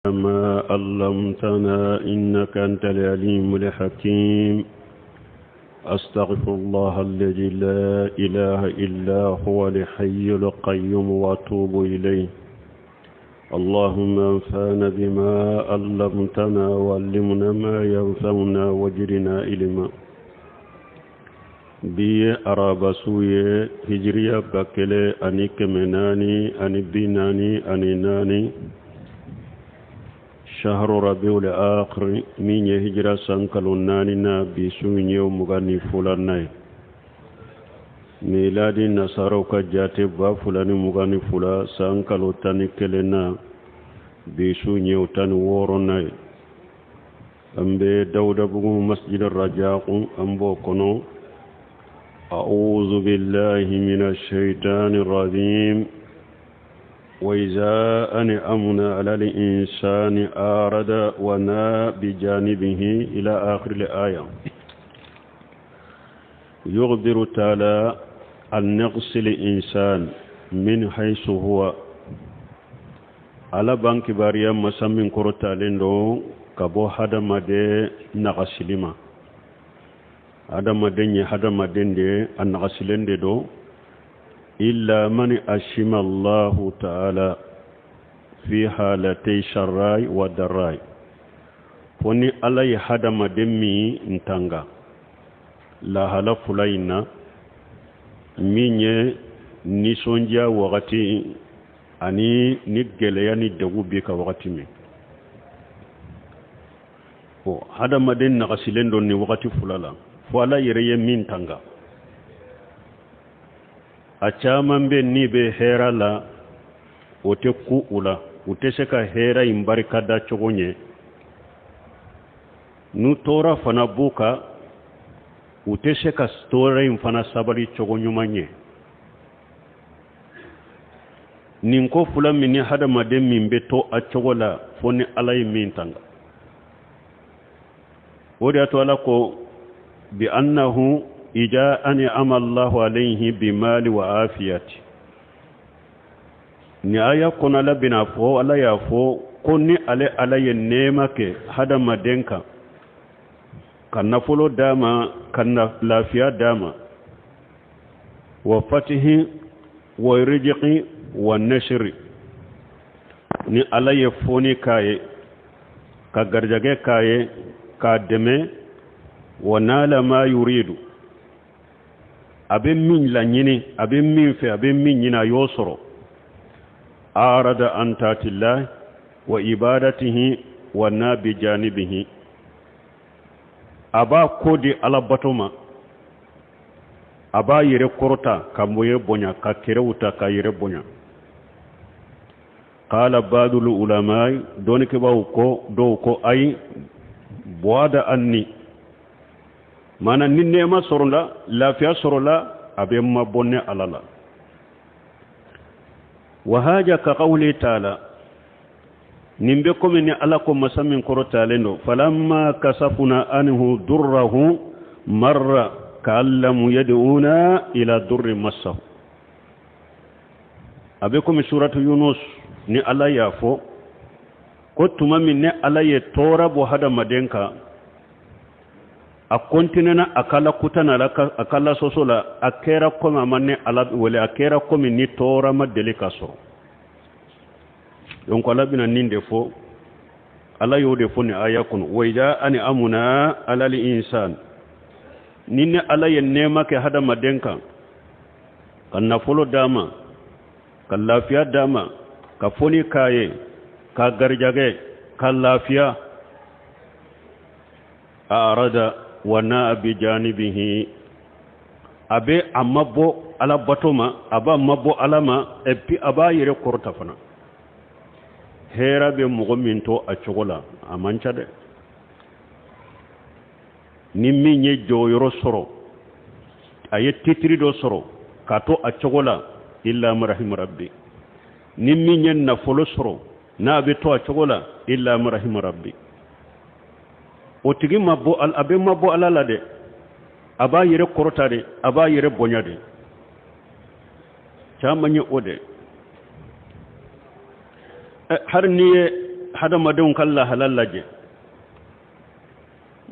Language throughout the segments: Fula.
ما علمتنا إنك أنت العليم الحكيم. أستغفر الله الذي لا إله إلا هو الحي القيوم وأتوب إليه. اللهم انفعنا بما علمتنا وعلمنا ما ينفعنا وزدنا علما. بي أرابا سوية هجرية بكلي أني كمناني أني بيناني أني ناني شهر ربيع الآخر من هجرة سنكالوناننا بسوين يوم مغاني فلاناي ميلادي نصارو كجاتي بافلاني مغاني فلا سنكالو تاني كلنا بسوين يوم تاني ووروناي أمبي داود بغو مسجد الرجاق أمبو كنو. أعوذ بالله من الشيطان الرجيم. وإذا أنعمنا على الإنسان أعرض ونأى بجانبه إلى آخر الآية. يخبر تعالى عن نقص الإنسان من حيث هو على بانك باريا مسامين كورتالين دو كابو هذا مدى نقصلما هذا مدى دي النقصلين دو إلا من أشم الله تعالى في حالتي شراي ودراي فني علي حدا مدمي انتانغا لا هلا فلاينا ميني نيسونجا وغتي أني نجلياني دغو بيكا وغتي مي هذا مدن نغسلين دوني وغتي فلالا فلا يري مين تانغا a caman be ni be hera la o te ku ula o te se ka hera in barika da cogo ɲe nu tora fana buka o te se ka tora in fana sabari cogo ɲuman ɲe nin ko fula min ni hadamaden min be to a cogo la fo ni ala ye min tanga o de ya to ala ko bi annahu إذا أنعم الله عليه بمال وعافية نآية كنا لبنا فو ألا يفو كوني علي النعمة هذا ما دينك كان نفلو داما كان لافيا داما وفتح ورزق والنشر ni ala ye foni kaye ka garjage kaye ka deme wanala ma yuridu abin min lanyini abin min fe abin min yana yosoro arada an tatillah wa ibadatihi wa nabi janibihi aba kodi alabatoma aba yire korota kamboye bonya ka kerewuta ka yire bonya qala badul ulama donike bawko do ko ay boada anni mana ni nema sorola lafiya sorola abe mabonne alala wa haja ka qawli taala nimbe komi ni ala ko masamin korotalendo falamma kasafuna anhu durrahu marra ka'allam yad'una ila durri massahu abe komi suratu yunus ni ala yafo ko tuma min ne ala ye tora bo hada madenka a kontinena akala kutana la akala sosola akera koma manne ala wala akera komi ni tora madeli kaso donc ala bina ninde fo ala yode fo ni ayakun wa ida ani amuna ala li insan ninne ala ye nema ke hada madenka kanna folo dama kan lafiya dama ka foni kaye ka garjage ka lafiya arada wana bi janibihi abe amabo ala batoma aba mabo alama epi aba yire korta fana hera be mogo min to a cogola amanca de ni min ye joyoro soro aye titiri do soro kato a cogola illa marahim rabbi ni min ye nafolo soro na be to a cogola illa marahim rabbi o tigi mabbo abe mabbo alala de aba yire korota de aba yire bonya de chamanye ode har ni hada madon kala halalaje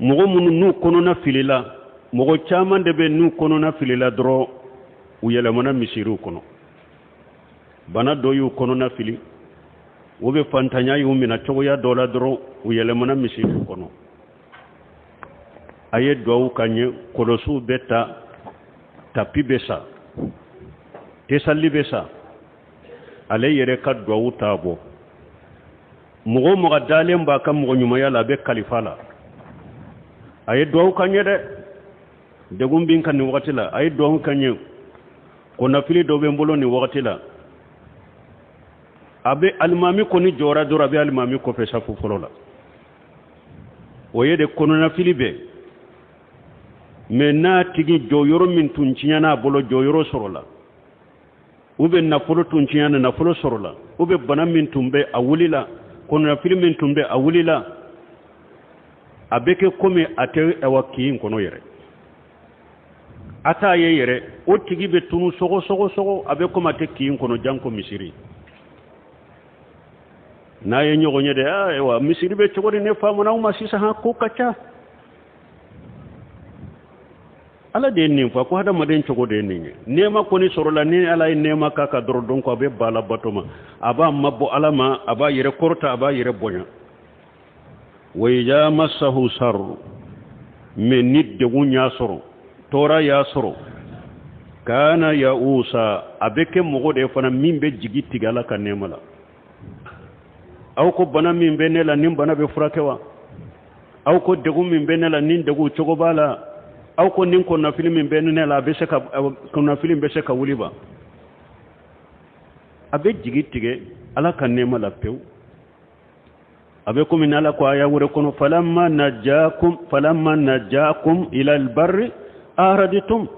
mogo munu nu kono na filila mogo chaman de be nu kono na filila dro u yelemana misiru kono bana doyu kono na fili wobe fantanya yu mina chogo ya dola dro u yelemana misiru kono aye do kanye kolosu beta tapi besa tesalli besa ale yere ka do tabo mogo moga dalem ba kam mogo nyuma yala be kalifala aye do kanye de gumbin kan ni wakati la aye do kanye ko na fili do be mbolo ni wakati la abe almami ko ni jora dora be almami ko fe safu folola o yede kono na fili be me na tigi joyoro min tuncinya na bolo joyoro sorola ube na folo tuncinya na folo sorola ube bana min tumbe awulila kono na fili min tumbe awulila abeke kome ate awaki kono yere ata ye yere o tigi be tunu sogo abe koma te ki kono janko misiri na ye nyogo nyede ewa misiri be chogori ne famu na uma sisa ha ko kacha ala de nin fa ko hada maden chogo de nin nema ko ni sorola ni ala nema kaka doro don ko be bala batoma aba mabbo alama aba yere korta aba yere bonya وإذا مسه سر من ند غنيا سر تورا يا سر كان يئوسا أبيك مغود فنا مين بيجي تيغالا كنيملا أو كو بنا مين بينلا نيم بنا بفراكوا أو كو دغو مين بينلا نين دغو تشوغبالا أو كو نين كنا فيلم مين بينلا بيسكا كنا فيلم بيسكا وليبا أبي جيجي تيغي ala kannemala pew abe ko min ala ko aya wure kono falamma najjakum ila albarri araditum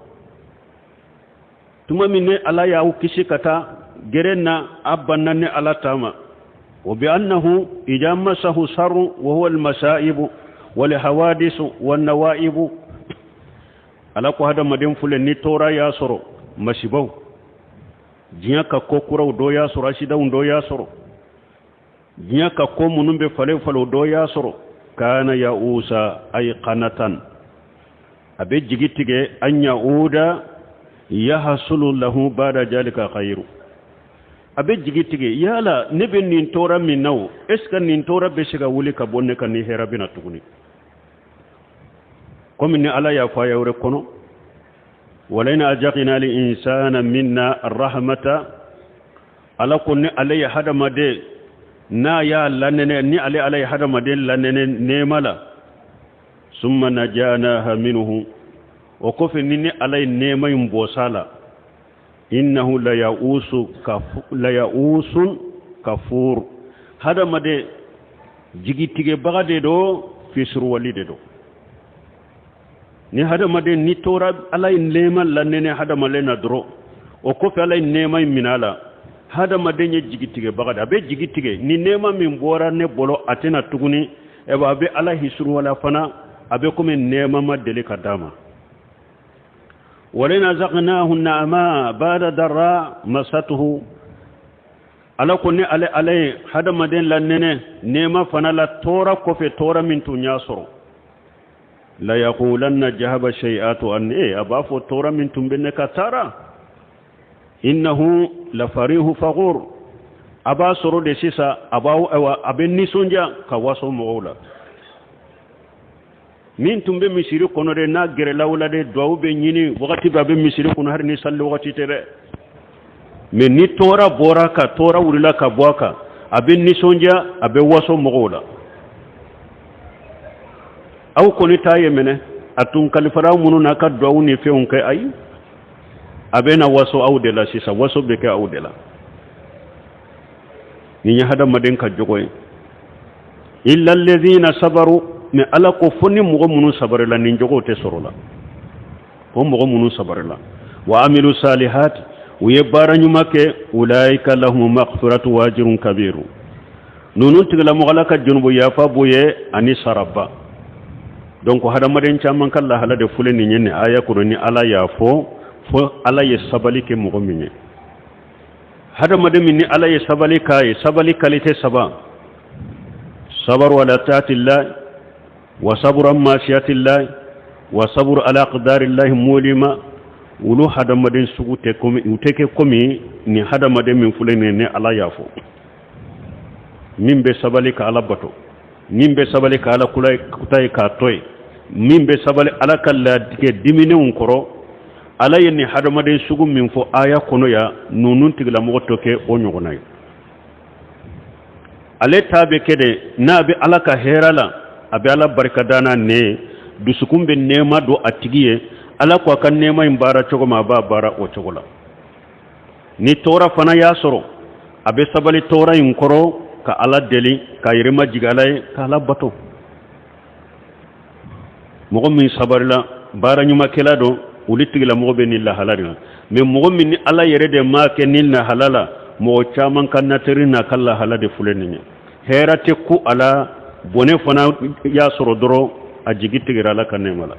tuma minne ala ya ukisi kata gerenna abanne ala tama wa bi annahu ijamasahu sarru wa huwa almasaib wal hawadis wan nawaib ala ko hada madem fule ni tora ya soro masibaw jiya ka kokura do ya soro shida do ya soro jiya ka ko munumbe fale do ya soro kana ya usa ay qanatan abe jigitige anya uda yahsulu lahu bada jalika khairu abe jigitige yala nebe nin tora minaw eska nin tora be shiga wuli ka bonne kan ni herabina tuguni comme ni ala ya fa yawre kono ولئن أذقنا الإنسان منا الرحمة على كون عليه هذا مدى نا يا لنن ني عليه هذا مدى لنن نيملا ثم نجاناها منه وكف ني عليه نيم يمبوسالا إنه لا يئوس كفور هذا مدى جيجي تيجي بغادي دو في سروالي دو ni hada made ni tora alay nema lanene hada malena dro o ko fe alay nema minala hada made nye jigitige bagada be jigitige ni nema min bora ne bolo atena tuguni e ba be ala hisru wala fana abe ko men nema ma dele kadama walina zaqnahu na'ama ba'da darra masatuhu ala ko ne alay hada made lanene nema fana la tora ko fe tora min tunya soro la yaqulanna jahaba shay'atu an abafu tora min tumbinne katara innahu la farihu faghur aba soro de sisa abaw aben nisonja ka waso mawla min tumbe misiri kono de na gere lawla de dawbe nyini wakati babe misiri kono har ni salli wakati tere me ni tora boraka tora wurila ka boaka aben nisonja abe waso mawla aw koni taye mene atun kalifara munu na ka do ni feun kai ay abena waso awdela sisa waso be ka awdela ni nya hada maden ka jogoy illa alladhina sabaru mi ala ko fonni mo munu sabarela ni jogo te sorola ko mo munu sabarela wa amilu salihat wiye baranyu make ulaika lahum maghfiratu wa ajrun kabiru nunu tigala mo galaka junubu yafa boye ani saraba donc hada maden chamman kala hala de fuleni nyene aya ko ni ala ya fo ala ye sabali ke mo minne hada maden ni ala ye sabali kay sabali qualité saba صبر على طاعة الله وصبر عن معصية الله وصبر على أقدار الله مولما ولو هذا مدين سكوتكم يتككم ni hada made min fulene ne ala yafo min be sabali ka ala bato min be sabali ka ala kulay kutay ka toy min be sabali ala kala dige dimine on koro ala yenni hada made sugu min fo aya kono ya nunun tigla mo toke o nyogonay ale tabe kede na be ala ka herala abe ala barka dana ne dusukumbe nema do atigiye ala ko kan nema imbara chogo ma ba bara o chogola ni tora fana ya soro abe sabali tora yin koro ka ala deli ka yirima jigalay ka ala bato mogo min sabarila bara nyuma kela do ulitigila mogo be ni la halala me mogo min ni ala yere de ma ke ni na halala mo chaman kan na terina kala halade fuleni herate ku ala bone fana ya soro doro a jigitigira la kanne mala